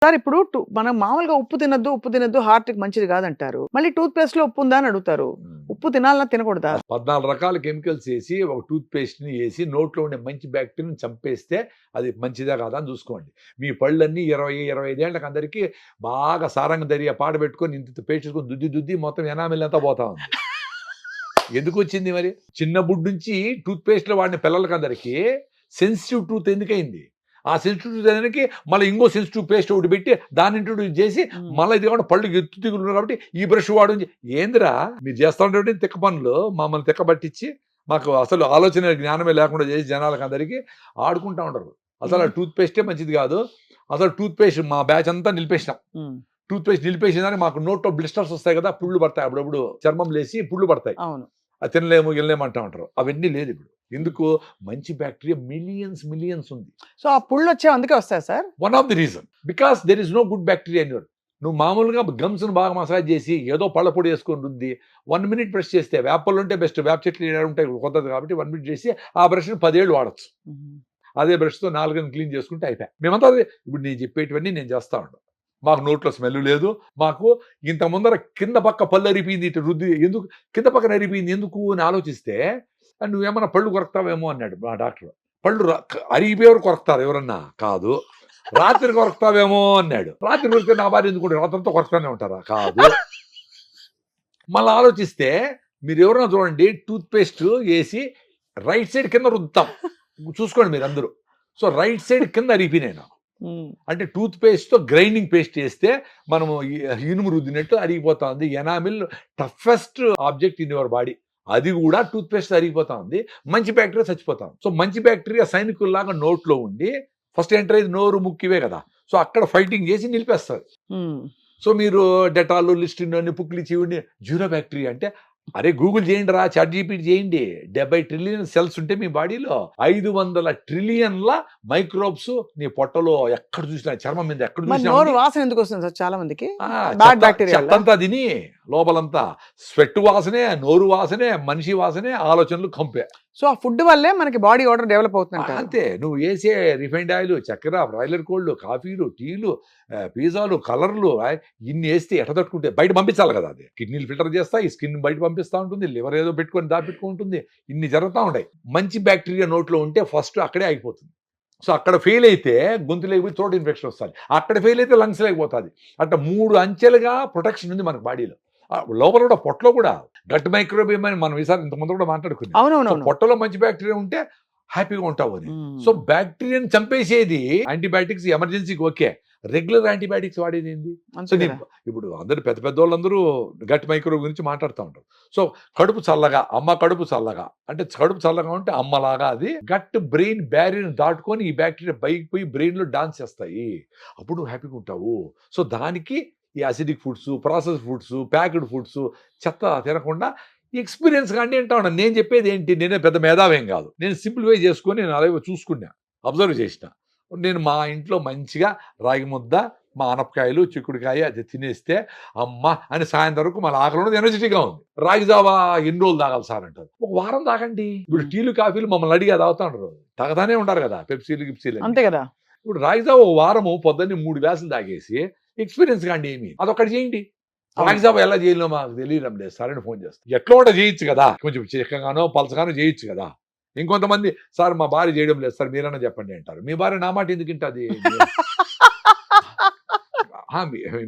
Sir ఇప్పుడు మనం మామూలుగా ఉప్పు తినొద్దు హార్ట్‌కి మంచిది కాదంటారు. మళ్ళీ టూత్ పేస్ట్‌లో ఉప్పు ఉందా అని అడుగుతారు. ఉప్పు తినాలనా తినకూడదా? 14 రకాల కెమికల్స్ ఏసి ఒక టూత్ పేస్ట్‌ని ఏసి నోట్లో ఉండే మంచి బ్యాక్టీరియాని చంపేస్తే అది మంచిదా కాదా అని చూసుకోండి. మీ పళ్ళన్నీ 20, 25 ఏళ్ళకి అందరికి బాగా సారంగధరియ పాడ పెట్టుకొని ఇంతింత పేస్ట్ చేసుకొని దుద్ది మొత్తం ఎనామిల్ అంతా పోతా ఉంది. ఎందుకొచ్చింది మరి? చిన్న బుడ్డు నుంచి టూత్ పేస్ట్‌లు వాడిన పిల్లలకందరికీ సెన్సిటివ్ టూత్ ఎందుకయింది? ఆ సెన్సిటివ్ టూత్ అనేది మళ్ళీ ఇంకో సెన్సిటివ్ పేస్ట్ ఒకటి పెట్టి దాన్ని ఇంట్రొడ్యూస్ చేసి మళ్ళీ ఇది కాకుండా పళ్ళు ఎత్తు తిగులు కాబట్టి ఈ బ్రష్ వాడు ఏందిరా మీరు చేస్తా ఉంటే తిక్క పనులు మమ్మల్ని తిక్కబట్టించి మాకు అసలు ఆలోచన జ్ఞానమే లేకుండా చేసి జనాలకు అందరికీ ఆడుకుంటా ఉండరు. అసలు ఆ టూత్ పేస్టే మంచిది కాదు. అసలు టూత్ పేస్ట్ మా బ్యాచ్ అంతా నిలిపేసినాం. టూత్ పేస్ట్ నిలిపేసేదానికి మాకు నోట్లో బ్లిస్టర్స్ వస్తాయి కదా, పుళ్ళు పడతాయి, అప్పుడప్పుడు చర్మం లేసి పుళ్ళు పడతాయి. అవును. అది తినలేము గినలేము అంటా ఉంటారు. అవన్నీ లేదు ఇప్పుడు. ఎందుకు? మంచి బ్యాక్టీరియా మిలియన్స్ ఉంది. సో ఆ పుళ్ళొచ్చేవి అందుకే వస్తాయా sir? One of the reason because there is no good bacteria in your. నువ్వు మామూలుగా గమ్స్ను బాగా మసాజ్ చేసి ఏదో పళ్ళ పొడి వేసుకొని రుద్ది 1 మినిట్ బ్రష్ చేస్తే వేపలు ఉంటే బెస్ట్, వేప చెట్లు ఉంటాయి కొత్తది కాబట్టి 1 మినిట్ చేసి ఆ బ్రష్ని 10 ఏళ్ళు వాడచ్చు. అదే బ్రష్తో 4 క్లీన్ చేసుకుంటే అయిపోయాయి. మేమంతా అదే ఇప్పుడు నేను చెప్పేటివన్నీ నేను చేస్తా ఉంటాను. మాకు నోట్లో స్మెల్ లేదు. మాకు ఇంత ముందర కింద పక్క పళ్ళు అరిపోయింది ఇటు రుద్ది ఎందుకు కింద పక్కన అరిపోయింది ఎందుకు అని ఆలోచిస్తే నువ్వేమన్నా పళ్ళు కొరకుతావేమో అన్నాడు మా డాక్టర్. పళ్ళు అరిగిపోయేవారు కొరకుతారు ఎవరన్నా? కాదు. రాత్రి కొరకుతావేమో అన్నాడు. రాత్రి కొరికితే నా భార్య ఎందుకు రాత్రంతా కొరకుతానే ఉంటారా? కాదు. మళ్ళీ ఆలోచిస్తే మీరు ఎవరైనా చూడండి టూత్ పేస్ట్ వేసి రైట్ సైడ్ కింద రుద్దుతాం. చూసుకోండి మీరు అందరూ. సో రైట్ సైడ్ కింద అరిగిపోయినాయి నాకు. అంటే టూత్ పేస్ట్తో గ్రైండింగ్ పేస్ట్ చేస్తే మనము ఇనుము రుద్దినట్టు అరిగిపోతా ఉంది. Enamel toughest object in your body. అది కూడా టూత్ పేస్ట్ అరిగిపోతా ఉంది. మంచి బ్యాక్టీరియా చచ్చిపోతా ఉంది. సో మంచి బ్యాక్టీరియా సైనికుల్లాగా నోట్లో ఉండి ఫస్ట్ ఎంటర్ అయ్యేది నోరు ముక్కివే కదా. సో అక్కడ ఫైటింగ్ చేసి నిలిపేస్తారు. సో మీరు డెటాల్ లిస్టిన్ అన్ని పుక్లి చీవుని జీరో బ్యాక్టీరియా అంటే అరే గూగుల్ చేయండి రా, చాట్ జీపీటీ చేయండి. 70 ట్రిలియన్ సెల్స్ ఉంటే మీ బాడీలో 500 ట్రిలియన్ల మైక్రోబ్స్ నీ పొట్టలో ఎక్కడ చూసినా చర్మం మీద ఎక్కడ చూసినా వాసన ఎందుకు వస్తుంది సార్ చాలా మందికి? చెత్తంతా తిని లోపలంతా స్వెట్ వాసనే, నోరు వాసనే, మనిషి వాసనే, ఆలోచనలు కంపే. సో ఆ ఫుడ్ వల్లే మనకి బాడీ ఆర్డర్ డెవలప్ అవుతుంది అంతే. నువ్వు వేసే రిఫైండ్ ఆయిల్, చక్కెర, బ్రాయిలర్ కోళ్ళు, కాఫీలు, టీలు, పిజ్జాలు, కలర్లు ఇన్ని వేస్తే ఎట్ట తట్టుకుంటే బయట పంపించాలి కదా. అది కిడ్నీలు ఫిల్టర్ చేస్తా, ఈ స్కిన్ బయట పంపిస్తూ ఉంటుంది, లివర్ ఏదో పెట్టుకొని దాపెట్టుకుంటుంది, ఇన్ని జరుగుతూ ఉంటాయి. మంచి బ్యాక్టీరియా నోట్లో ఉంటే ఫస్ట్ అక్కడే అయిపోతుంది. సో అక్కడ ఫెయిల్ అయితే గొంతు లేకపోతే థ్రోట్ ఇన్ఫెక్షన్ వస్తుంది, అక్కడ ఫెయిల్ అయితే లంగ్స్ లేకపోతుంది. అంటే 3 అంచెలుగా ప్రొటెక్షన్ ఉంది మనకు బాడీలో. లోపల కూడా పొట్టలో కూడా గట్ మైక్రోబియం అని మనం ఈసారి ఇంతకుముందు కూడా మాట్లాడుకున్నాం. పొట్టలో మంచి బ్యాక్టీరియా ఉంటే హ్యాపీగా ఉంటావు అని. సో బ్యాక్టీరియాని చంపేసేది యాంటీబయాటిక్స్ ఎమర్జెన్సీకి ఓకే. రెగ్యులర్ యాంటీబయాటిక్స్ వాడేది ఏంది? సో ఇప్పుడు అందరూ పెద్ద వాళ్ళందరూ గట్ మైక్రోబ్ గురించి మాట్లాడుతూ ఉంటారు. సో కడుపు చల్లగా, అమ్మ కడుపు చల్లగా అంటే కడుపు చల్లగా ఉంటే అమ్మలాగా అది గట్ బ్రెయిన్ బ్యారియర్ దాటుకొని ఈ బ్యాక్టీరియా బయటకు పోయి బ్రెయిన్లో డాన్స్ చేస్తాయి. అప్పుడు హ్యాపీగా ఉంటావు. సో దానికి ఈ acidic foods, process foods, packed foods చెత్త తినకుండా ఎక్స్పీరియన్స్ కానీ అంటా ఉన్నాను. నేను చెప్పేది ఏంటి, నేనే పెద్ద మేధావేం కాదు. నేను సింప్లిఫై చేసుకొని నేను అలాగే చూసుకున్నా, అబ్జర్వ్ చేసిన. నేను మా ఇంట్లో మంచిగా రాగి ముద్ద, మా ఆనపకాయలు, చిక్కుడుకాయ అది తినేస్తే అమ్మ అని సాయంత్రం వరకు మన ఆకలి ఉన్నది, ఎనర్జెటిక్గా ఉంది. రాగి జావా ఎన్ని రోజులు తాగాలి సార్ అంటారు. ఒక వారం తాగండి. ఇప్పుడు టీలు కాఫీలు మమ్మల్ని అడిగి తాగుతా ఉంటారు, తాగుతానే ఉంటారు కదా, పెప్సీలు గిప్సీలు అంతే కదా. ఇప్పుడు రాగి జావా ఓ వారము పొద్దున్నే 3 గ్లాసులు తాగేసి ఎక్స్పీరియన్స్ కాండి ఏమి అదొక్కటి చేయండి. రాగి జావా ఎలా చేయాలో మాకు తెలియడం లేదు సార్ అని ఫోన్ చేస్తాను. ఎట్లా కూడా చేయొచ్చు కదా, కొంచెం చిక్కగానో పలసగానో చేయొచ్చు కదా. ఇంకొంతమంది సార్ మా భార్య చేయడం లేదు సార్ మీరన్నా చెప్పండి అంటారు. మీ భార్య నా మాట ఎందుకు వింటుంది?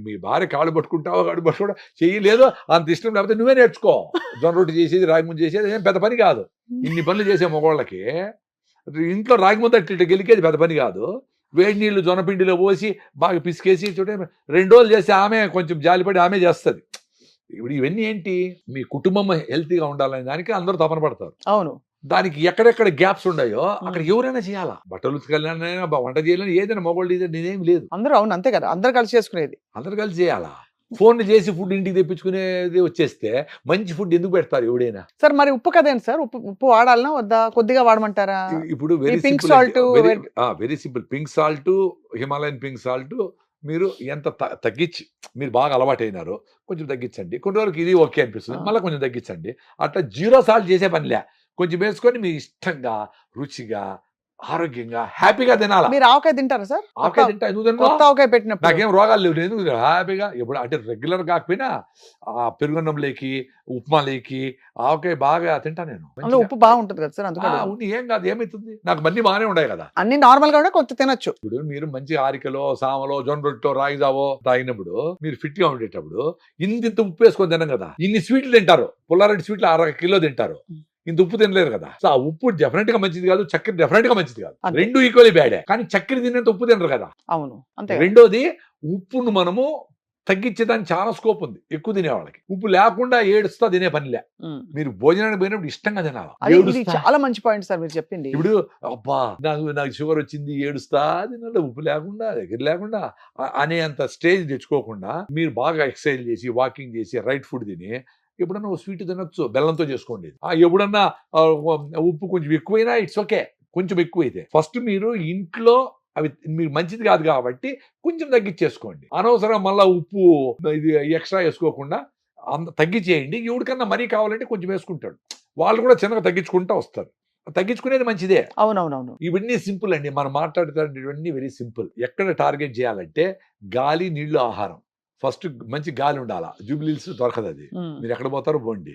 మీ భార్య కాళ్ళు పట్టుకుంటావో కాళ్ళు పట్టుకుంటా చేయలేదు అంత ఇష్టం లేకపోతే నువ్వే నేర్చుకో. జొన్న రొట్టి చేసేది, రాగి ముద్ద చేసేది ఏం పెద్ద పని కాదు. ఇన్ని పనులు చేసే మగవాళ్ళకి ఇంట్లో రాగి ముద్ద ఇట్లా గెలికేది పెద్ద పని కాదు. వేడి నీళ్లు జొన్నపిండిలో పోసి బాగా పిసికేసి చూడండి 2 రోజులు చేస్తే ఆమె కొంచెం జాలిపడి ఆమె చేస్తుంది. ఇప్పుడు ఇవన్నీ ఏంటి, మీ కుటుంబం హెల్తీగా ఉండాలనే దానికి అందరూ తపన పడతారు. అవును. దానికి ఎక్కడెక్కడ గ్యాప్స్ ఉన్నాయో అక్కడ ఎవరైనా చేయాలా. బట్టలు ఉతకాలైనా, వంట చేయాలని, ఏదైనా మొగోళ్ళు నేనేం లేదు. అందరూ అవును అంతే కదా, అందరూ కలిసి చేసుకునేది, అందరూ కలిసి చేయాలా. ఫోన్ చేసి ఫుడ్ ఇంటికి తెప్పించుకునేది వచ్చేస్తే మంచి ఫుడ్ ఎందుకు పెడతారు ఎవడైనా? సార్ మరి ఉప్పు కదేంటి సార్, ఉప్పు వాడాలనా వద్దా, కొద్దిగా వాడమంటారా? ఇప్పుడు very simple, pink salt, Himalayan pink salt మీరు ఎంత తగ్గించి మీరు బాగా అలవాటు అయినారో కొంచెం తగ్గించండి. కొన్ని రోజులకి ఇది ఓకే అనిపిస్తుంది, మళ్ళీ కొంచెం తగ్గించండి. అట్లా 0 సాల్ట్ చేసే పనిలే, కొంచెం వేసుకొని మీ ఇష్టంగా రుచిగా ఆరోగ్యంగా హ్యాపీగా తినాలా. మీరు ఆవకాయ తింటారా సార్? ఆవకాయ తింటా, ఎందుకు తినను? కొత్త ఆవకాయ పెట్టినప్పుడు నాకేం రోగాలు లేవు, నేను ఎందుకు హ్యాపీగా ఎప్పుడు అంటే రెగ్యులర్ కాకపోయినా ఆ పెరుగున్నంలోకి ఉప్మాలోకి ఆవకాయ బాగా తింటా నేను. అందులో మంచిగా. ఉప్పు బాగుంటది కదా సార్, అందుకని ఉండి ఏం కాదు, ఏమవుతుంది, నాకు మళ్ళీ బాగానే ఉన్నాయి కదా. అన్ని నార్మల్ గా కూడా కొంత తినొచ్చు. ఇప్పుడు మీరు మంచి ఆరికలో సామలో జొన్న రొట్టెలో రాగి జావో తాగినప్పుడు మీరు ఫిట్ గా ఉండేటప్పుడు ఇంత ఉప్పు వేసుకొని తినం కదా. ఇన్ని స్వీట్లు తింటారు, పుల్లారెడ్డి స్వీట్లు 1/2 కిలో తింటారు, ఇంత ఉప్పు తినలేరు కదా. సో ఆ ఉప్పు డెఫినెట్ గా మంచిది కాదు, చక్కెర డెఫినెట్ గా మంచిది కాదు, అంతే. రెండు ఈక్వల్లీ బ్యాడే. కానీ చక్కెర తినేంత ఉప్పు తినరు కదా. అవును, అంతే. రెండోది, ఉప్పును మనము తగ్గించేదానికి చాలా స్కోప్ ఉంది ఎక్కువ తినే వాళ్ళకి. ఉప్పు లేకుండా ఏడుస్తా తినే పనిలే. మీరు భోజనానికి పోయినప్పుడు ఇష్టంగా తినాలి. అది ఇది ఏడుస్తా. చాలా మంచి పాయింట్ సార్ మీరు చెప్పింది. ఇప్పుడు అబ్బా నాకు షుగర్ వచ్చింది ఏడుస్తా తినాలి, ఉప్పు లేకుండా దగ్గర లేకుండా అనే అంత స్టేజ్ తెచ్చుకోకుండా మీరు బాగా ఎక్సర్సైజ్ చేసి వాకింగ్ చేసి రైట్ ఫుడ్ తిని ఎప్పుడన్నా ఓ స్వీట్ తినొచ్చు, బెల్లంతో చేసుకోండి. ఎప్పుడన్నా ఉప్పు కొంచెం ఎక్కువైనా ఇట్స్ ఓకే, కొంచెం ఎక్కువైతే ఫస్ట్ మీరు ఇంట్లో అవి మీరు మంచిది కాదు కాబట్టి కొంచెం తగ్గించేసుకోండి. అనవసరం మళ్ళీ ఉప్పు ఇది ఎక్స్ట్రా వేసుకోకుండా అంత తగ్గించేయండి. ఎవరికన్నా మరీ కావాలంటే కొంచెం వేసుకుంటాడు, వాళ్ళు కూడా చిన్నగా తగ్గించుకుంటూ వస్తారు. తగ్గించుకునేది మంచిదే. అవునవునవును. ఇవన్నీ సింపుల్ అండి, మనం మాట్లాడుతున్నవన్నీ వెరీ సింపుల్. ఎక్కడ టార్గెట్ చేయాలంటే గాలి, నీళ్లు, ఆహారం. ఫస్ట్ మంచి గాలి ఉండాలా. జూబ్లీహిల్స్ దొరకదు అది, మీరు ఎక్కడ పోతారో పోండి.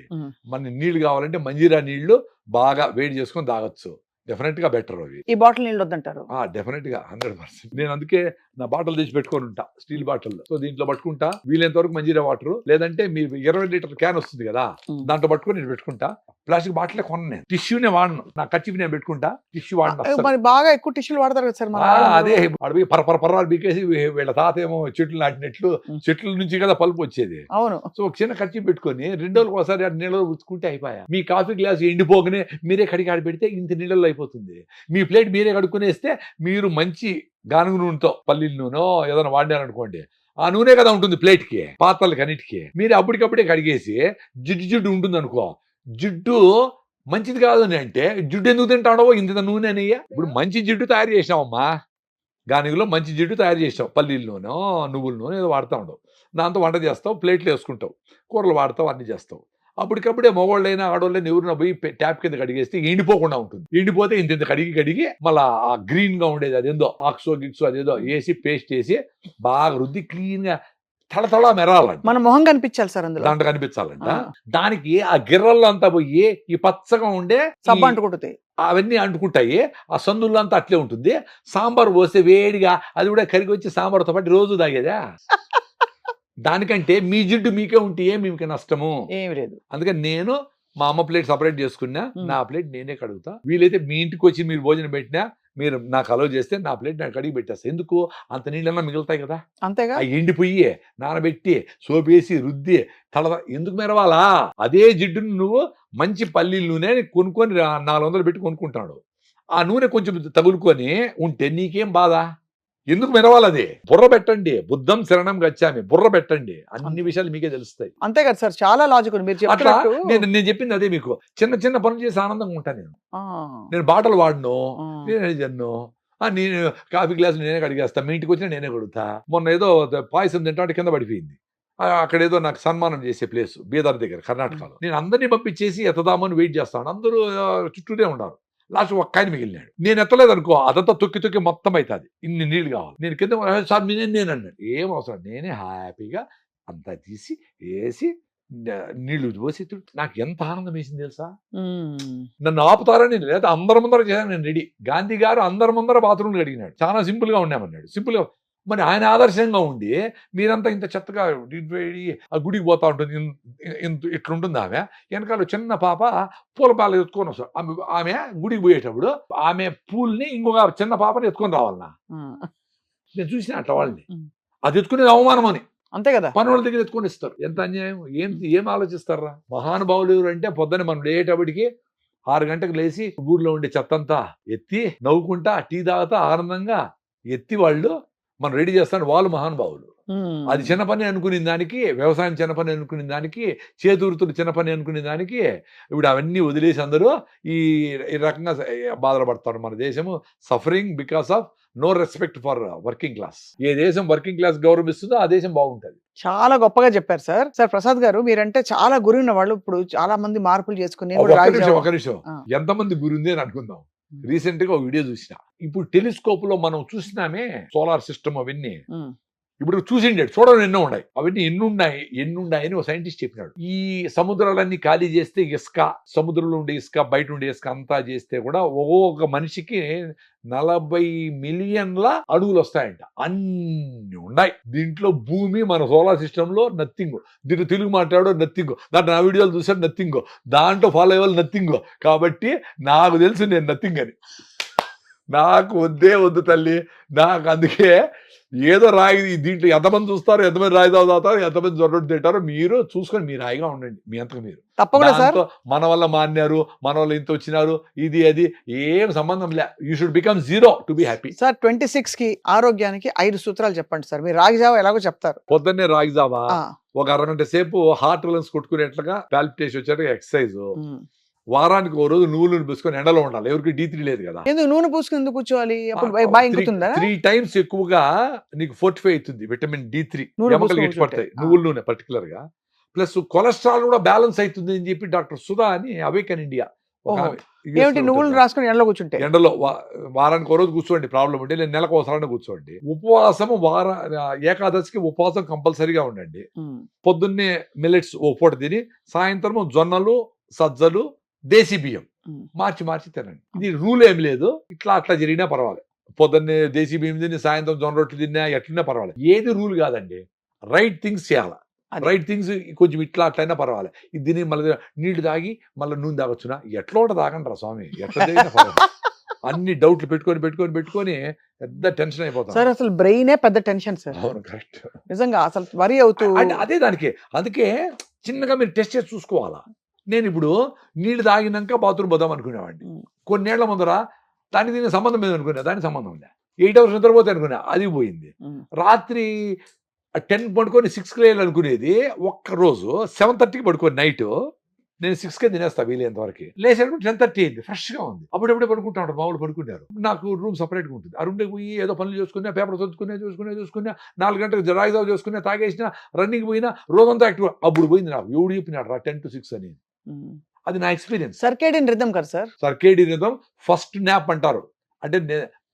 మన నీళ్లు కావాలంటే మంజీరా నీళ్లు బాగా వేడి చేసుకొని తాగొచ్చు, డెఫినెట్ గా బెటర్ అవి. ఈ బాటిల్ నీళ్ళు వద్దంటారు? డెఫినెట్ గా 100%. నేను అందుకే నా బాటిల్ తెచ్చి పెట్టుకొని ఉంటా, స్టీల్ బాటిల్. సో దీంట్లో పట్టుకుంటా, వీలైనంత వరకు మంజీరా వాటర్, లేదంటే మీ 20 లీటర్ క్యాన్ వస్తుంది కదా, దాంట్లో పట్టుకొని నేను పెట్టుకుంటా. ప్లాస్టిక్ బాటిల్ కొనను, నేను టిష్యూనే వాడను. నా కచ్చివి నేను పెట్టుకుంటా, టిష్యూ వాడను. మరి బాగా ఎక్కువ టిష్యూలు వాడతారు కదా సార్. అదే అడవి పర్రాలు బీకేసి వీళ్ళ తాత ఏమో చెట్లు నాటినట్లు చెట్ల నుంచి కదా పలుపు వచ్చేది. అవును. సో ఒక చిన్న కచ్చి పెట్టుకొని 2 రోజులకు ఒకసారి నీళ్ళలో ఉచ్చుకుంటే అయిపోయా. మీ కాఫీ గ్లాస్ ఎండిపోగానే మీరే కడిగి ఆడి పెడితే ఇంత నీళ్ళలో అయిపోతుంది. మీ ప్లేట్ మీరే కడుక్కునేస్తే మీరు మంచి గానుగ నూనెతో, పల్లీల నూనె ఏదైనా వాడినారనుకోండి, ఆ నూనె కదా ఉంటుంది ప్లేట్కి, పాత్రలకి అన్నిటికీ. మీరు అప్పటికప్పుడే కడిగేసి జిడ్డు ఉంటుంది అనుకో, జిడ్డు మంచిది కాదని అంటే జిడ్డు ఎందుకు తింటాడో ఇంత నూనె అనయ్యా. ఇప్పుడు మంచి జిడ్డు తయారు చేసామమ్మా, గానుగలో మంచి జిడ్డు తయారు చేసావు, పల్లీల నూనె నువ్వుల నూనె ఏదో వాడుతూ ఉండవు, దాంతో వంట చేస్తావు, ప్లేట్లు వేసుకుంటావు, కూరలు వాడతావు, అన్ని చేస్తావు. అప్పటికప్పుడే మగవాళ్ళైనా ఆడవాళ్ళైనా ఎవరైనా పోయి ట్యాప్ కింద కడిగేస్తే ఎండిపోకుండా ఉంటుంది. ఎండిపోతే ఇంత కడిగి మళ్ళీ ఆ గ్రీన్ గా ఉండేది అదేందో ఆక్సో గిక్సో అదేదో వేసి పేస్ట్ వేసి బాగా రుద్ది క్లీన్ గా తళతళ మెరాలంట. మన మొహం కనిపించాలి సార్ అందులో, దాంట్లో కనిపించాలంట. దానికి ఆ గిర్రల్లో అంతా పోయి ఈ పచ్చగా ఉండే సబ్బు అంటుకుంటుంది, అవన్నీ అంటుకుంటాయి. ఆ సందుల్లో అంతా అట్లే ఉంటుంది. సాంబార్ పోస్తే వేడిగా అది కూడా కరిగి వచ్చి సాంబార్తో పాటు రోజు తాగేదా. దానికంటే మీ జిడ్డు మీకే ఉంటే మీకు నష్టము ఏమి లేదు. అందుకని నేను మా అమ్మ ప్లేట్ సపరేట్ చేసుకున్నా, నా ప్లేట్ నేనే కడుగుతా. వీలైతే మీ ఇంటికి వచ్చి మీరు భోజనం పెట్టినా మీరు నాకు అలౌ చేస్తే నా ప్లేట్ నాకు కడిగి పెట్టేస్తా. ఎందుకు, అంత నీళ్ళన్నా మిగులుతాయి కదా. అంతేగా. ఆ ఎండిపోయి నానబెట్టి సోపేసి రుద్ది ఎందుకు మెరవాలా. అదే జిడ్డును నువ్వు మంచి పల్లీల నూనె కొనుక్కొని 400 పెట్టి కొనుక్కుంటాడు. ఆ నూనె కొంచెం తగులుకొని ఉంటే నీకేం బాధ, ఎందుకు మెరవాలది. బుర్ర పెట్టండి, బుద్ధం శరణం గచ్చామి, బుర్ర పెట్టండి, అన్ని విషయాలు మీకే తెలుస్తాయి. అంతే కదా సార్, చాలా లాజిక్ ఉంది మీరు అట్లా చెప్పినట్టు. నేను చెప్పింది అదే. మీకు చిన్న చిన్న పనులు చేసి ఆనందంగా ఉంటాను నేను బాటలు వాడను, నేనే జన్ను, నేను కాఫీ గ్లాస్ నేనే కడిగేస్తా, మీ ఇంటికి వచ్చినా నేనే కడుగుతా. మొన్న ఏదో పాయసం తింటే కింద పడిపోయింది, అక్కడ ఏదో నాకు సన్మానం చేసే ప్లేస్ బీదర్ దగ్గర కర్ణాటకలో. నేను అందరినీ పంపించేసి ఎత్తదామని వెయిట్ చేస్తాను, అందరూ చుట్టూనే ఉన్నారు. లాస్ట్ ఒక్కాయన మిగిలినాడు. నేను ఎత్తలేదు అనుకో, అదంతా తొక్కి మొత్తం అవుతుంది. ఇన్ని నీళ్ళు కావాలి. నేను కింద సార్ నేను అన్నాడు, ఏం అవసరం, నేనే హ్యాపీగా అంతా తీసి వేసి నీళ్లు పోసి నాకు ఎంత ఆనందం వేసింది తెలుసా. నన్ను ఆపుతారని లేదా అందరి ముందర చేశాను నేను రెడీ. గాంధీ గారు అందరి ముందర బాత్రూమ్లు అడిగినాడు, చాలా సింపుల్ గా ఉన్నామన్నాడు. సింపుల్ గా మరి ఆయన ఆదర్శంగా ఉండి మీరంతా ఇంత చెత్తగా ఆ గుడికి పోతా ఉంటుంది, ఇట్లుంటుంది. ఆమె వెనకాల చిన్న పాప పూల పాలు ఎత్తుకొని వస్తాడు. ఆమె గుడికి పోయేటప్పుడు ఆమె పూల్ని ఇంకొక చిన్న పాపని ఎత్తుకొని రావాలన్నా. నేను చూసిన అట్లా వాళ్ళని, అది ఎత్తుకునేది అవమానం అని. అంతే కదా, పని వాళ్ళ దగ్గర ఎత్తుకొని ఇస్తారు. ఎంత అన్యాయం. ఏం ఆలోచిస్తారా మహానుభావులు ఎవరు అంటే, పొద్దున మనం లేటప్పటికి 6 గంటలకు లేచి ఊర్లో ఉండే చెత్తంతా ఎత్తి నవ్వుకుంటా టీ తాగుతా ఆనందంగా ఎత్తి వాళ్ళు మనం రెడీ చేస్తాడు. వాళ్ళు మహానుభావులు. అది చిన్న పని అనుకునే దానికి, వ్యవసాయం చిన్న పని అనుకునే దానికి, చేతువృత్తులు చిన్న పని అనుకునే దానికి ఇప్పుడు అవన్నీ వదిలేసి అందరూ ఈ రకంగా బాధలు పడతారు. మన దేశము suffering because of no respect for working class. ఏ దేశం వర్కింగ్ క్లాస్ గౌరవిస్తుందో ఆ దేశం బాగుంటుంది. చాలా గొప్పగా చెప్పారు సార్. సార్ ప్రసాద్ గారు, మీరంటే చాలా గురి ఉన్న వాళ్ళు. ఇప్పుడు చాలా మంది మార్పులు చేసుకుని ఒక నిమిషం ఎంతమంది గురుంది అని అనుకుందాం. రీసెంట్ గా ఒక వీడియో చూసిన. ఇప్పుడు టెలిస్కోప్ లో మనం చూసినామే సోలార్ సిస్టమ్ అవన్నీ, ఉమ్, ఇప్పుడు చూసిండాడు చూడడం ఎన్నో ఉన్నాయి, అవన్నీ ఎన్ని ఉన్నాయని ఒక సైంటిస్ట్ చెప్పినాడు. ఈ సముద్రాలన్నీ ఖాళీ చేస్తే ఇసుక, సముద్రంలో ఉండే ఇసుక, బయట ఉండే ఇసుక అంతా చేస్తే కూడా ఒక్కొక్క మనిషికి 40 మిలియన్ల అడుగులు వస్తాయంట. అన్ని ఉన్నాయి దీంట్లో. భూమి మన సోలార్ సిస్టమ్ లో నథింగ్. దీంట్లో తెలుగు మాట్లాడో నథింగ్, దాంట్లో నా వీడియోలు చూసాడు నథింగ్, దాంట్లో ఫాలో అయ్యే వాళ్ళు నథింగ్. కాబట్టి నాకు తెలుసు నేను నథింగ్ అని. నాకు వద్దు తల్లి. నాకు అందుకే ఏదో రాయి దీంట్లో ఎంతమంది చూస్తారు, ఎంతమంది రాయి తాగుతారు, ఎంతమంది జొర్రొట్టు తింటారో మీరు చూసుకొని మీరు హాయిగా ఉండండి మీ అంతకు మీరు. తప్పకుండా సార్. దాంతో మన వల్ల మాన్నారు, మన వల్ల ఇంత వచ్చినారు, ఇది అది ఏం సంబంధం లే. You should become zero to be happy. Sir 26 కి ఆరోగ్యానికి 5 సూత్రాలు చెప్పండి సార్. మీరు రాగి జావా ఎలాగో చెప్తారు. పొద్దున్నే రాగి జావా ఆ, ఒక అరగంట సేపు హార్ట్ లంగ్స్ కొట్టుకునేట్లుగా పాల్పిటేషన్ వచ్చేట్టుగా ఎక్సర్సైజ్. ఉమ్. వారానికి ఓ రోజు నువ్వులు పూసుకొని ఎండలో ఉండాలి. ఎవరికి D3 లేదు కదా. ఎందుకు నూనె పూసుకుని ఎందుకు కూర్చోవాలి? అప్పుడు బాగా ఇంకుతుందా? 3 times ఎక్కువగా నీకు ఫోర్టిఫై అవుతుంది విటమిన్ D3. నూనె ఎముకలు పూసుకొని గట్టిపడతాయి కూర్చుంటే. నువ్వుల నూనె పర్టికులర్ గా. ప్లస్ కొలెస్ట్రాల్ కూడా బ్యాలెన్స్ అవుతుంది అని చెప్పి డాక్టర్ సుధా అని అవేకన్ ఇండియా ఒక ఓహో. ఆమె US ఏమిటి లో నువ్వులు ఉంటుంది. రాసుకొని ఎండలో కూర్చుంటే? ఎండలో వారానికి ఓ రోజు కూర్చోండి, ప్రాబ్లం ఉంటే. లేదు నెలకు ఒకసారి కూర్చోండి. ఉపవాసం ఏకాదశికి ఉపవాసం కంపల్సరీగా ఉండండి. ఉమ్, పొద్దున్నే మిల్లెట్స్ ఓ పూట తిని, సాయంత్రం జొన్నలు, సజ్జలు, దేశీ బియ్యం ఉమ్. మార్చి తినండి. ఇది రూల్ ఏం లేదు. అట్లా జరిగినా పర్వాలేదు. పొద్దున్నే దేశీ బియ్యం తిని, సాయంత్రం జొన్న రొట్టెలు తిన్నా ఎట్లన్నా పర్వాలేదు. ఏది రూల్ కాదండి. రైట్ థింగ్స్ చేయాలి. అది. రైట్ థింగ్స్ కొంచెం అట్లయినా పర్వాలేదు. ఇది తిని మళ్ళీ నీళ్లు తాగి మళ్ళీ నూనె తాగొచ్చునా? ఎట్లా ఉంటే తాగండి రా స్వామి, ఎట్లా తాగినా పర్వాలేదు. అన్ని డౌట్లు పెట్టుకొని పెద్ద టెన్షన్ అయిపోతాం. సార్ అసలు బ్రెయినే పెద్ద టెన్షన్ సార్. అవును, కరెక్ట్. నిజంగా అసలు వరి అవుతూ అదే దానికి. అందుకే చిన్నగా మీరు టెస్ట్ చేసి చూసుకోవాలా. నేను ఇప్పుడు నీళ్లు తాగినాక బాత్రూమ్ పోదాం అనుకునేవాడిని. ఉమ్, కొన్నేళ్ల ముందర దానికి దీనికి సంబంధం లేదు అనుకున్నా, దానికి సంబంధం ఉందా. 8 hours నిద్రపోతే అనుకున్నా, అది పోయింది. ఉమ్. రాత్రి 10 పడుకొని 6కి లేయాలి అనుకునేది, ఒక్కరోజు 7:30కి పడుకొని నైట్ నేను 6కే తినేస్తా వీలైనంత వరకు. లేచేటప్పుడు 10:30 అయింది, ఫ్రెష్గా ఉంది. అప్పుడెప్పుడే పడుకుంటాడు, మామూలు పడుకున్నారు. నాకు రూమ్ సపరేట్గా ఉంటుంది. ఆ రూమ్లోకి పోయి ఏదో పనులు చూసుకున్నా, పేపర్ చూసుకున్నా 4 గంటలకు రాయిదావు చేసుకున్నా, తాగేసిన, రన్నింగ్ పోయినా, రోజంతా యాక్టివ్. అప్పుడు పోయింది నాకు. ఎవడు చెప్పినాడు రా 10 to 6 అని. ఉమ్. అది నా ఎక్స్పీరియన్స్. సర్కేడియన్ రిథమ్ కదా sir. Circadian rhythm first nap అంటారు. అంటే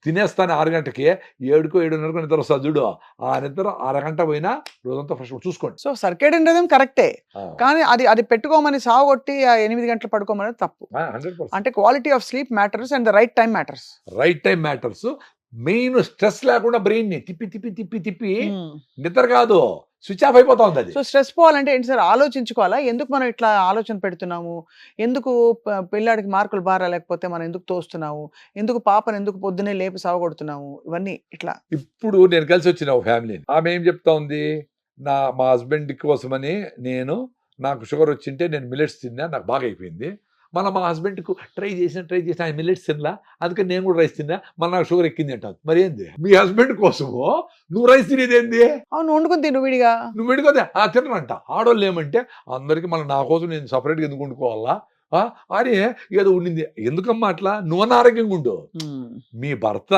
తినేస్తాను 6 గంటకి, 7కో 7:30కో నిద్ర వస్తుంది చూడు. ఆ నిద్ర అరగంట పోయినా రోజంతా ఫ్రెష్ చూసుకోండి. సో సర్కేడియన్ రిథమ్ కరెక్టే, ఆ, కానీ అది పెట్టుకోమని సాగొట్టి 8 గంటలు పడుకోమని తప్పు. 100%. అంటే quality of sleep matters and the right time matters. Right time matters. Main stress లేకుండా బ్రెయిన్ ని తిప్పి నిద్ర కాదు, స్విచ్ ఆఫ్ అయిపోతా ఉంది అది. సో స్ట్రెస్ పోవాలంటే ఏంటి సార్? ఆలోచించుకోవాలా, ఎందుకు మనం ఇట్లా ఆలోచన పెడుతున్నాము, ఎందుకు పిల్లాడికి మార్కులు బాగా లేకపోతే మనం ఎందుకు తోస్తున్నాము, ఎందుకు పాపను ఎందుకు పొద్దున్నే లేపి సాగొడుతున్నాము, ఇవన్నీ ఇట్లా. ఇప్పుడు నేను కలిసి వచ్చిన ఒక ఫ్యామిలీని, ఆమె ఏం చెప్తా ఉంది, మా హస్బెండ్ కోసమని నాకు షుగర్ వచ్చింటే నేను మిల్లెట్స్ తిన్నా, నాకు బాగా అయిపోయింది. మళ్ళీ మా హస్బెండ్కు ట్రై చేసిన ఆయన మిల్లెట్స్ తినలా, అందుకని నేను కూడా రైస్ తిన్నా, మళ్ళీ నాకు షుగర్ ఎక్కింది అంటాను. మరి ఏంది, మీ హస్బెండ్ కోసము నువ్వు రైస్ తినేది ఏంది? అవును, వండుకుని తిను విడిగా. నువ్వు విడిపోతే తినరంట. ఆడవాళ్ళు ఏమంటే అందరికి మళ్ళీ నా కోసం నేను సపరేట్గా ఎందుకు వండుకోవాలా అని ఏదో ఉండింది. ఎందుకమ్మా అట్లా? నువ్వు ఆరోగ్యంగా ఉండు. మీ భర్త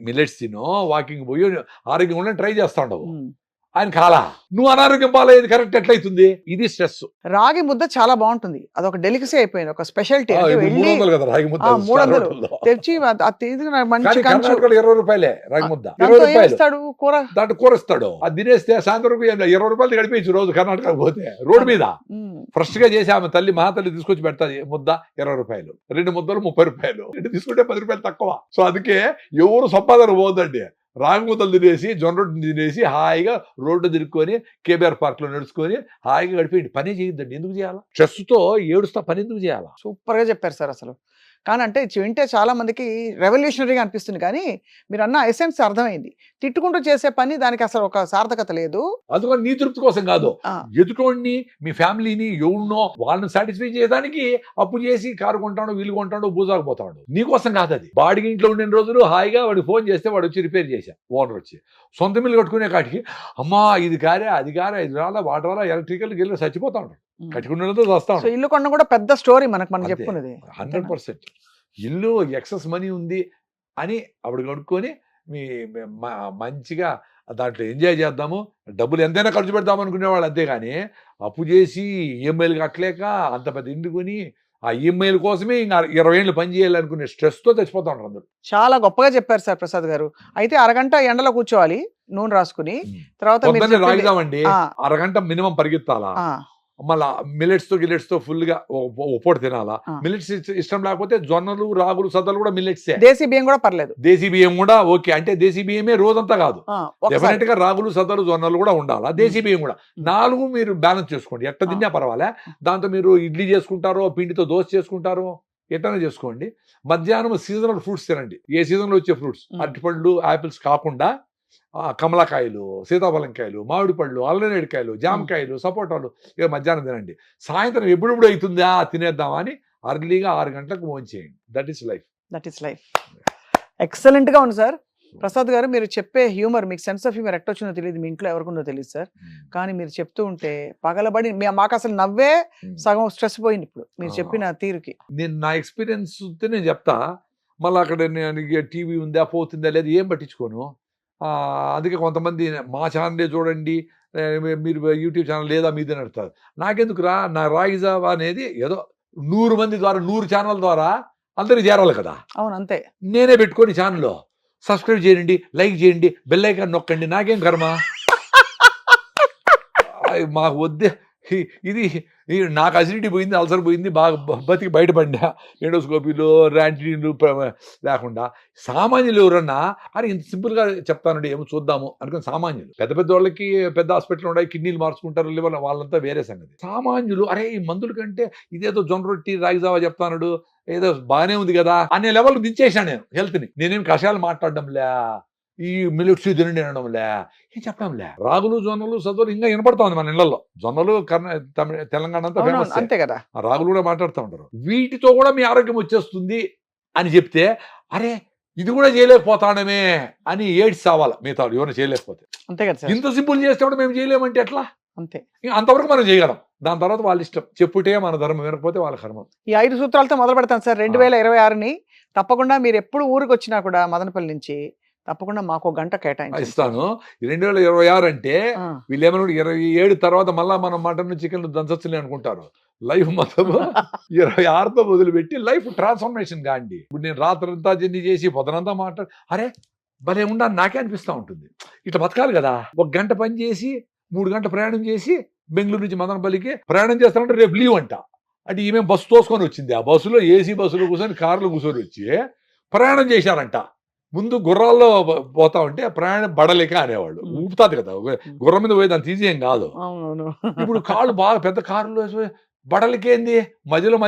మిల్లెట్స్ తినో, వాకింగ్ పోయి ఆరోగ్యంగా ఉండని ట్రై చేస్తా ఉండవు. ఆయన కాలా, నువ్వు అనారోగ్యం పాలయ్యేది కరెక్ట్ ఎట్లయితుంది? ఇది స్ట్రెస్. రాగి ముద్ద చాలా బాగుంటుంది, అదొక డెలికసీ అయిపోయింది, ఒక స్పెషాలిటీ. 300 కదా రాగి ముద్ద. 300 తెచ్చి మంచి 20 రూపాయలే రాగి ముద్ద. 20 రూపాయలు కూర, దాంట్లో కూర ఇస్తాడు. అది తినేస్తే సాయంత్రం 20 రూపాయలు గడిపేయచ్చు రోజు. కర్ణాటక పోతే రోడ్డు మీద ఫ్రెష్ గా చేసి ఆమె తల్లి మహాతల్లి తీసుకొచ్చి పెడతాది. ముద్ద 20 రూపాయలు, 2 ముద్దలు 30 రూపాయలు, 2 తీసుకుంటే 10 రూపాయలు తక్కువ. సో అందుకే ఎవరు సంపాదన పోదండి. రాగి ముద్దలు తినేసి, జొన్న రొట్టెలు తినేసి హాయిగా రోడ్డు తిరుక్కొని కేబీఆర్ పార్క్ లో నడుచుకొని హాయిగా గడిపేయండి. పని చేయొద్దండి. ఎందుకు చేయాలా? స్ట్రెస్ తో ఏడుస్తా పని ఎందుకు చేయాలా? సూపర్ గా చెప్పారు సార్. అసలు కానీ అంటే వింటే చాలా మందికి రెవల్యూషనరీగా అనిపిస్తుంది, కానీ మీరు అన్న ఎసెన్స్ అర్థమైంది. తిట్టుకుంటూ చేసే పని దానికి అసలు ఒక సార్థకత లేదు. అందుకని నీ తృప్తి కోసం కాదు, ఎదుటోడిని, మీ ఫ్యామిలీని, ఎవరినో వాళ్ళని సాటిస్ఫై చేయడానికి అప్పు చేసి కారు కొంటాడు, వీలు కొంటాడు, బూజాకపోతాడు. నీకోసం కాదు అది. బాడికి ఇంట్లో ఉండిన రోజులు హాయిగా వాడికి ఫోన్ చేస్తే వాడు వచ్చి రిపేర్ చేశా, ఓనర్ వచ్చి. సొంత మిల్లు కట్టుకునే కాటికి అమ్మా ఇది కారే, అది కారే, ఇది రాలా, వాటి వల్ల ఎలక్ట్రికల్ గిల్లు చచ్చిపోతా ఉంటాడు. కట్టుకున్నదో వస్తాడు. ఇల్లు కొన్న కూడా పెద్ద స్టోరీ మనం చెప్పుకున్నది. 100% ఇల్లు ఎక్సెస్ మనీ ఉంది అని అప్పుడు కనుక్కొని మంచిగా దాంట్లో ఎంజాయ్ చేద్దాము, డబ్బులు ఎంతైనా ఖర్చు పెడదాం అనుకునేవాళ్ళు. అంతేగాని అప్పు చేసి ఈఎంఐలు కట్టలేక అంత పెద్ద ఇంటి కొని ఆ ఈఎంఐల కోసమే ఇంకా 20 ఏళ్ళు పని చేయాలనుకునే స్ట్రెస్తో చచ్చిపోతా ఉంటారు అందరూ. చాలా గొప్పగా చెప్పారు సార్ ప్రసాద్ గారు. అయితే అరగంట ఎండలో కూర్చోవాలి నూనె రాసుకుని. తర్వాత మీరు పొద్దున్నే చెప్పింది రాగిదామండి, ఆ! అరగంట మినిమం పరిగెత్తాలా, ఆ! మళ్ళా మిల్లెట్స్తో ఫుల్గా ఓ పూట తినాలా. ఆ! మిల్లెట్స్ ఇష్టం లేకపోతే జొన్నలు, రాగులు, సద్దలు కూడా మిల్లెట్సే. దేశీ బియ్యం కూడా పర్లేదు. దేశీ బియ్యం కూడా ఓకే, అంటే దేశీ బియ్యమే రోజంతా కాదు, ఒకసారి డెఫినెట్ గా రాగులు, సద్దలు, జొన్నలు కూడా ఉండాలా, దేశీ బియ్యం కూడా. 4 మీరు బ్యాలెన్స్ చేసుకోండి, ఎట్ట తిన్నా పర్వాలే. దాంతో మీరు ఇడ్లీ చేసుకుంటారో, పిండితో దోశ చేసుకుంటారో, ఎట్లనే చేసుకోండి. మధ్యాహ్నం సీజనల్ ఫ్రూట్స్ తినండి, ఏ సీజన్లో వచ్చే ఫ్రూట్స్. అరటిపళ్ళు, ఆపిల్స్ కాకుండా కమలకాయలు, సీతాఫలంకాయలు, మామిడి పళ్ళు, అల్లనేడికాయలు, జామకాయలు, సపోటాలు ఇక మధ్యాహ్నం తినండి. సాయంత్రం ఎప్పుడెప్పుడు అవుతుందా తినేద్దామా అని అర్లీగా 6 గంటలకు భోంచేయండి. That is life. That is life. Excellent గా ఉంది సార్. ప్రసాద్ గారు మీరు చెప్పే హ్యూమర్, మీకు సెన్స్ ఆఫ్ హ్యూమర్ ఎట్టొచ్చిందో తెలియదు, మీ ఇంట్లో ఎవరికుందో తెలియదు సార్. కానీ మీరు చెప్తూ ఉంటే పగలబడి మాకు అసలు నవ్వే సగం స్ట్రెస్ పోయింది ఇప్పుడు మీరు చెప్పిన తీరుకి. నేను నా ఎక్స్పీరియన్స్ నేను చెప్తా, మళ్ళీ అక్కడ నేను టీవీ ఉందా పోతుందా లేదు ఏం పట్టించుకోను. అందుకే కొంతమంది మా ఛానలే చూడండి, మీరు యూట్యూబ్ ఛానల్ లేదా మీదే నడుస్తారు. నాకెందుకు రా, నా రాయిజావా అనేది ఏదో 100 మంది ద్వారా 100 ఛానల్ ద్వారా అందరికి చేరాలి కదా. అవును అంతే. నేనే పెట్టుకొని ఛానల్లో సబ్స్క్రైబ్ చేయండి, లైక్ చేయండి, బెల్ ఐకాన్ నొక్కండి, నాకేం కర్మ. మాకు వద్దే ఇది. నాకు అసిడిటీ పోయింది, అల్సర్ పోయింది, బాగా బతికి బయటపడినా ఎండోస్కోపీలో ర్యాంటీన్లు లేకుండా. సామాన్యులు ఎవరన్నా అరే ఇంత సింపుల్గా చెప్తానండి ఏమో చూద్దాము అనుకుని సామాన్యులు. పెద్ద పెద్ద వాళ్ళకి పెద్ద హాస్పిటల్ ఉన్నాయి, కిడ్నీలు మార్చుకుంటారు, లివర్, వాళ్ళంతా వేరే సంగతి. సామాన్యులు అరే ఈ మందుల కంటే ఇదేదో జొన్న రొట్టి రాగిజావా చెప్తాడు, ఏదో బాగానే ఉంది కదా అనే లెవెల్ దించేసాను నేను హెల్త్ని. నేనేం కషాయాలు మాట్లాడడంలే, ఈ మిల్లెట్స్ తినండి అనడంలే, ఏం చెప్పడంలే. రాగులు, జొన్నలు, సద్దలు ఇంకా వినపడతా ఉంది మన ఇళ్లలో. జొన్నలు తెలంగాణ అంతా ఫేమస్, అంతే కదా. రాగులు కూడా మాట్లాడుతూ ఉంటారు. వీటితో కూడా మీ ఆరోగ్యం వచ్చేస్తుంది అని చెప్తే అరే ఇది కూడా చేయలేకపోతాడమే అని ఏడ్స్ సావాలి మిగతా ఎవరైనా చేయలేకపోతే. అంతే కదా. ఇంత సింపుల్ చేస్తే కూడా మేము చేయలేమంటే ఎట్లా? అంతే. అంతవరకు మనం చేయగలం, దాని తర్వాత వాళ్ళ ఇష్టం. చెప్పుటే మన ధర్మం, వినకపోతే వాళ్ళ కర్మం. ఈ 5 సూత్రాలతో మొదలు పెడతాను సార్ 2026ని. తప్పకుండా మీరు ఎప్పుడు ఊరికి వచ్చినా కూడా మదనపల్లి నుంచి తప్పకుండా మాకు గంట కేటాయిస్తాను. 2026 అంటే వీళ్ళు ఏమన్నా 27 తర్వాత మళ్ళా మనం మటన్ చికెన్ దంచొచ్చులే అనుకుంటారు. లైఫ్ మొత్తం 26తో మొదలుపెట్టి లైఫ్ ట్రాన్స్ఫర్మేషన్ కాండి. ఇప్పుడు నేను రాత్రంతా జర్నీ చేసి పొద్దునంతా మాట్లాడు అరే భలే ఉండాలి నాకే అనిపిస్తూ ఉంటుంది. ఇట్లా బతకాలి కదా. 1 గంట పని చేసి 3 గంటల ప్రయాణం చేసి బెంగళూరు నుంచి మదనపల్లికి ప్రయాణం చేస్తానంటే రేపు లీవ్ అంట. అంటే ఈమె బస్సు తోసుకొని వచ్చింది, ఆ బస్సులో ఏసీ బస్సులో కూర్చొని కార్లో కూర్చొని వచ్చి ప్రయాణం చేశారంట. ముందు గుర్రాల్లో పోతా ఉంటే ప్రయాణం బడలేక అనేవాళ్ళు, ఊపుతాది కదా గుర్రం మీద పోయేది, అంత ఈజీ ఏం కాదు. ఇప్పుడు కాళ్ళు బాగా పెద్ద కారులో బడలకేంది, మధ్యలో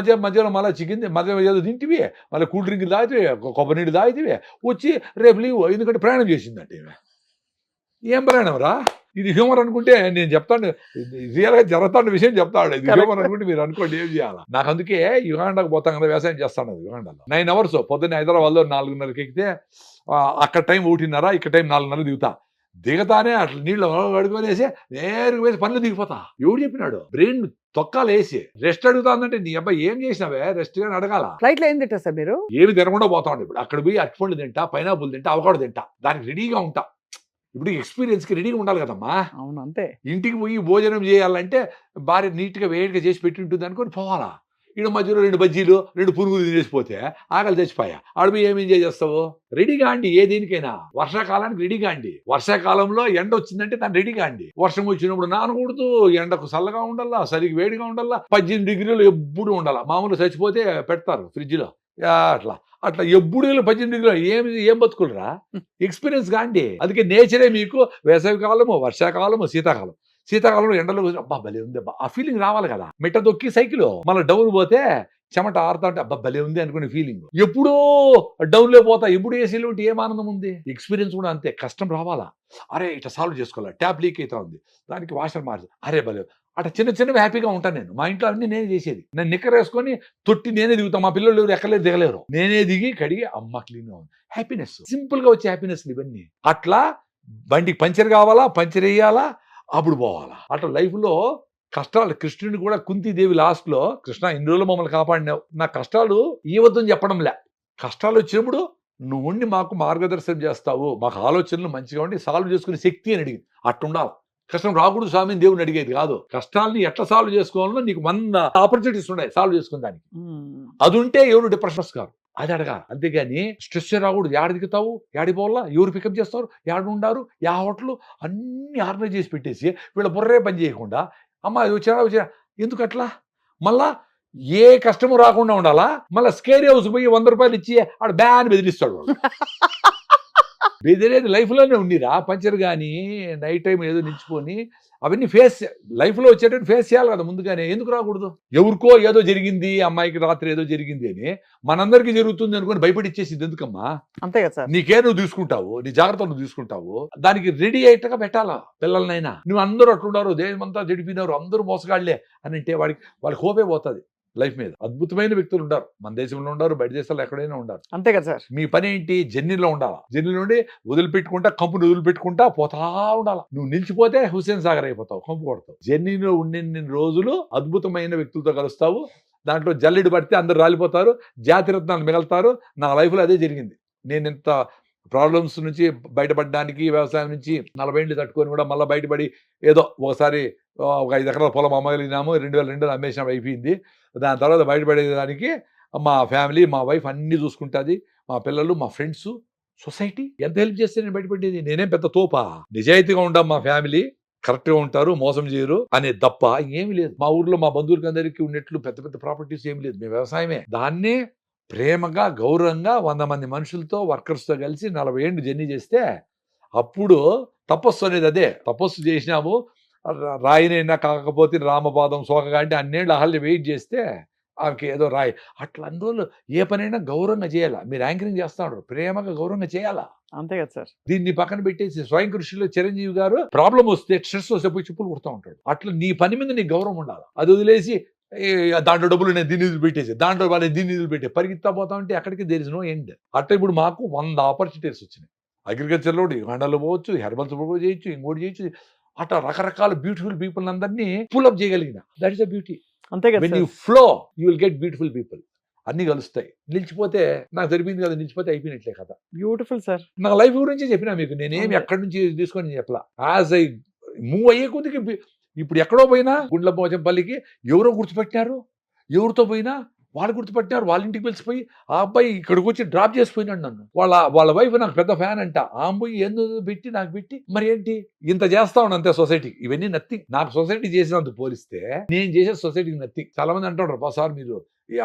మళ్ళీ చికెన్ మధ్య తింటివి, మళ్ళీ కూల్ డ్రింక్ తాగితే, కొబ్బరి నీళ్ళు తాగితే వచ్చి రేపు లీవ్, ఎందుకంటే ప్రయాణం చేసిందంటే. ఏం ప్రయాణం రా ఇది? హ్యూమర్ అనుకుంటే నేను చెప్తాను, రియల్గా జరుగుతున్న విషయం చెప్తాడు. ఇది హ్యూమర్ అనుకుంటే మీరు అనుకోండి ఏం చేయాలి. నాకు అందుకే యుగాండాకు పోతాం కదా, వ్యవసాయం చేస్తాను యుగాండాలో 9 hours. పొద్దున్నే హైదరాబాద్లో 4:30కి ఎక్కితే అక్కడ టైం 1:30, ఇక్కడ టైం 4:30 దిగుతా. దిగతానే అట్లా నీళ్ళు అడుగునేసి నేరుగా వేసి పనులు దిగిపోతా. ఎవడు చెప్పినాడు? బ్రెయిన్ తొక్కాలు వేసి రెస్ట్ అడుగుతాందంటే నీ అబ్బాయి ఏం చేసినావే రెస్ట్ గాని అడగాల. ఫ్లైట్లో ఏం తింటా సార్ మీరు? ఏమి తినకుండా పోతా ఉండే. ఇప్పుడు అక్కడ పోయి అరటిపండు తింటా, పైనాపుల్ తింటా, అవకాడో తింటా, దానికి రెడీగా ఉంటా. ఇప్పుడు ఎక్స్పీరియన్స్కి రెడీగా ఉండాలి కదమ్మా. అవును అంతే. ఇంటికి పోయి భోజనం చేయాలంటే భార్య నీట్గా వేడిగా చేసి పెట్టి ఉంటుంది అనుకొని పోవాలా. ఈడ మధ్యలో 2 బజ్జీలు 2 పురుగులు తినేసిపోతే ఆకలి తెచ్చిపోయా. ఆడపోయి ఏం ఎంజాయ్ చేస్తావు? రెడీగా అండి ఏ దేనికైనా. వర్షాకాలానికి రెడీగా అండి. వర్షాకాలంలో ఎండ వచ్చిందంటే దాన్ని రెడీగా అండి. వర్షం వచ్చినప్పుడు నానకూడదు, ఎండకు చల్లగా ఉండాలా, సరిగ్గా వేడిగా ఉండాలా, 18 degrees ఎప్పుడు ఉండాలా. మామూలు చచ్చిపోతే పెడతారు ఫ్రిడ్జ్లో అట్లా ఎప్పుడు 18 degrees ఏం బతుకులరా? ఎక్స్పీరియన్స్ కాండి. అందుకే నేచరే మీకు వేసవి కాలము, వర్షాకాలము, శీతాకాలం. శీతాకాలంలో ఎండలో అబ్బా భలే ఉంది అబ్బా ఆ ఫీలింగ్ రావాలి కదా. మెట్ట దొక్కి సైకిల్ మళ్ళీ డౌన్ పోతే చెమట ఆరుతా ఉంటే అబ్బా భలే ఉంది అనుకునే ఫీలింగ్. ఎప్పుడో డౌన్లో పోతా, ఎప్పుడు ఏసీలో ఉంటే ఏం ఆనందం ఉంది. ఎక్స్పీరియన్స్ కూడా అంతే, కష్టం రావాలా. అరే ఇట్లా సాల్వ్ చేసుకోవాలి, ట్యాప్ లీక్ అవుతా ఉంది, దానికి వాషర్ మార్చి అరే భలే అట్లా చిన్నవి హ్యాపీగా ఉంటాను నేను. మా ఇంట్లో అన్ని నేనే చేసేది. నేను నిక్కర్ వేసుకొని తొట్టి నేనే దిగుతాను. మా పిల్లలు ఎవరు ఎక్కలేదు దిగలేరు. నేనే దిగి కడిగి అమ్మ క్లీన్గా ఉంది. హ్యాపీనెస్, సింపుల్గా వచ్చే హ్యాపీనెస్ ఇవన్నీ. అట్లా బండికి పంచర్ కావాలా, పంచర్ వేయాలా, అప్పుడు పోవాలా. అట్లా లైఫ్లో కష్టాలు. కృష్ణుని కూడా కుంతీదేవి లాస్ట్లో కృష్ణ ఇన్ని రోజులు మమ్మల్ని కాపాడినావు, నా కష్టాలు ఈ వద్దని చెప్పడంలే. కష్టాలు వచ్చినప్పుడు నువ్వు ఉండి మాకు మార్గదర్శనం చేస్తావు, మాకు ఆలోచనలు మంచిగా ఉండి సాల్వ్ చేసుకునే శక్తి అని అడిగింది. అట్టుండాలి. కష్టం రాకూడదు స్వామి అని దేవుని అడిగేది కాదు. కష్టాలని ఎట్లా సాల్వ్ చేసుకోవాలో నీకు 100 ఆపర్చునిటీస్ ఉన్నాయి సాల్వ్ చేసుకునే దానికి. అది ఉంటే ఎవరు డిప్రెషన్స్ కాదు. అది అడగాలి. అంతేగాని స్ట్రెస్ రాకూడదు. యాడ దిగుతావు, యాడి పోవాలా, ఎవరు పికప్ చేస్తారు, యాడ ఉండారు, యా హోటల్ అన్ని ఆర్గనైజ్ చేసి పెట్టేసి వీళ్ళ బుర్రే పని చేయకుండా అమ్మ అది వచ్చినా ఎందుకు అట్లా మళ్ళా ఏ కష్టము రాకుండా ఉండాలా, మళ్ళీ స్కేర్ హౌస్ పోయి 100 రూపాయలు ఇచ్చి ఆడ బ్యాన్ బెదిరిస్తాడు వాడు. బెదిరేది లైఫ్ లోనే ఉండిరా. పంచర్ కానీ నైట్ టైం ఏదో నిలిచిపోని అవన్నీ లైఫ్ లో వచ్చేటట్టు ఫేస్ చేయాలి కదా ముందుగానే. ఎందుకు రాకూడదు? ఎవరికో ఏదో జరిగింది, అమ్మాయికి రాత్రి ఏదో జరిగింది అని మనందరికీ జరుగుతుంది అనుకుని భయపడిచ్చేసింది ఎందుకమ్మా? అంతే కదా సార్. నీకే నువ్వు తీసుకుంటావు, నీ జాగ్రత్త నువ్వు తీసుకుంటావు, దానికి రెడీ అయ్యేట్టుగా పెట్టాలా పిల్లలనైనా. నువ్వు అందరూ అట్లున్నారు, దేశమంతా జడిపినారు, అందరూ మోసగాళ్లే అని అంటే వాళ్ళకి హోపే పోతుంది లైఫ్ మీద. అద్భుతమైన వ్యక్తులు ఉంటారు, మన దేశంలో ఉండారు, బయట దేశాల్లో ఎక్కడైనా ఉండారు. అంతే కదా సార్. మీ పని ఏంటి? జర్నీలో ఉండాలా. జర్నీ నుండి వదిలిపెట్టుకుంటా, కంపుని వదిలిపెట్టుకుంటా పోతా ఉండాలా. నువ్వు నిలిచిపోతే హుస్సేన్ సాగర్ అయిపోతావు, కంపు కొడతావు. జర్నీలో ఉండిన రోజులు అద్భుతమైన వ్యక్తులతో కలుస్తావు. దాంట్లో జల్లెడు పడితే అందరు రాలిపోతారు, జాతిరత్నాలు మిగలుతారు. నా లైఫ్లో అదే జరిగింది. నేను ఇంత ప్రాబ్లమ్స్ నుంచి బయటపడడానికి వ్యవసాయం నుంచి 40 ఏళ్ళు తట్టుకొని కూడా మళ్ళీ బయటపడి ఏదో ఒకసారి ఒక 5 ఎకరాల పొలం అమ్మగలిగినాము. 2002లో అమ్మేసినాం, అయిపోయింది. దాని తర్వాత బయటపడేదానికి మా ఫ్యామిలీ, మా వైఫ్ అన్ని చూసుకుంటుంది, మా పిల్లలు, మా ఫ్రెండ్స్, సొసైటీ ఎంత హెల్ప్ చేస్తే నేను బయటపడేది. నేనేం పెద్ద తోపా? నిజాయితీగా ఉంటాం, మా ఫ్యామిలీ కరెక్ట్గా ఉంటారు, మోసం చేయరు అనే తప్ప ఏమీ లేదు. మా ఊర్లో మా బంధువులకి అందరికీ ఉన్నట్లు పెద్ద పెద్ద ప్రాపర్టీస్ ఏమి లేదు. మేము వ్యవసాయమే. దాన్నే ప్రేమగా, గౌరవంగా 100 మంది మనుషులతో, వర్కర్స్తో కలిసి 40 ఏళ్ళు జర్నీ చేస్తే అప్పుడు తపస్సు అనేది అదే. తపస్సు చేసినాము, రాయినైనా కాకపోతే రామపాదం సోకగా అంటే అన్నేళ్ళు అహల్య వెయిట్ చేస్తే ఆమెకి ఏదో రాయి. అట్లా అన్ని రోజులు ఏ పనైనా గౌరవంగా చేయాలా. మీరు యాంకరింగ్ చేస్తా ఉంటారు, ప్రేమగా గౌరవంగా చేయాలా. అంతే కదా సార్. దీన్ని పక్కన పెట్టేసి స్వయం కృషిలో చిరంజీవి గారు ప్రాబ్లం వస్తే, స్ట్రెస్ వస్తే పోయి చెప్పులు కుడుతూ ఉంటాడు. అట్లా నీ పని మీద నీకు గౌరవం ఉండాలి. అది వదిలేసి దాంట్లో డబ్బులు నేను దీన్ని నిధులు పెట్టేసి, దాంట్లో వాళ్ళని దీన్ని నిధులు పెట్టే పరిగెత్తా పోతా ఉంటే అక్కడికి దేర్ ఇస్ నో ఎండ్. అట్లా ఇప్పుడు మాకు 100 ఆపర్చునిటీస్ వచ్చినాయి. అగ్రికల్చర్లో హండాలో పోవచ్చు, హెర్బల్స్ చేయొచ్చు, ఇంకోటి చేయొచ్చు. అట్లా రకరకాల బ్యూటిఫుల్ పీపుల్ అందరినీ పుల్అప్ చేయగలిగిన. That is the beauty. అంతే కదా. When you flow you will get beautiful people. అన్ని కలుస్తాయి. నిలిచిపోతే నాకు జరిపింది కదా, నిలిచిపోతే అయిపోయినట్లే కదా. Beautiful sir. నా లైఫ్ గురించి చెప్పినా మీకు. నేనేమి ఎక్కడి నుంచి తీసుకొని చెప్పలా. యాజ్ ఐ మూవ్ అయ్యే కొద్దికి ఇప్పుడు ఎక్కడో పోయినా గుండ్లపోచంపల్లికి ఎవరో గుర్తుపెట్టారు, ఎవరితో పోయినా వాళ్ళు గుర్తుపట్టినారు. వాళ్ళ ఇంటికి పిలిచిపోయి ఆ అబ్బాయి ఇక్కడికి వచ్చి డ్రాప్ చేసిపోయినాడు నన్ను. వాళ్ళ వైఫ్ నాకు పెద్ద ఫ్యాన్ అంట. ఆ అమ్మాయి ఎందుకు పెట్టి నాకు పెట్టి మరి ఏంటి ఇంత చేస్తా ఉన్నా అంతే సొసైటీకి. ఇవన్నీ నథింగ్. నాకు సొసైటీ చేసినందుకు పోలిస్తే నేను చేసే సొసైటీకి నథింగ్. చాలా మంది అంటారు సార్ మీరు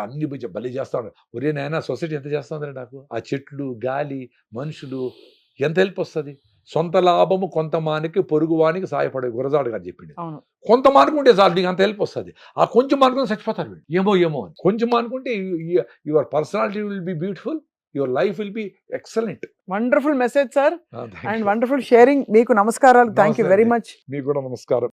అన్ని బలి చేస్తా ఉన్నారు. ఒరే నాయన సొసైటీ ఎంత చేస్తా ఉందంటే నాకు ఆ చెట్లు, గాలి, మనుషులు ఎంత హెల్ప్ వస్తుంది. సొంత లాభము కొంత మానికి పొరుగువానికి సాయపడే గురజాడు గారు చెప్పింది. కొంత మానుకుంటే చాలు నీకు అంత హెల్ప్ వస్తుంది. ఆ కొంచెం మానుకుంటే చచ్చిపోతారు వీళ్ళు. ఏమో అని కొంచెం మానుకుంటే your personality will be beautiful, your life will be excellent. Wonderful message sir and wonderful sharing. మీకు నమస్కారాలు. Thank you very much. మీకు కూడా నమస్కారం.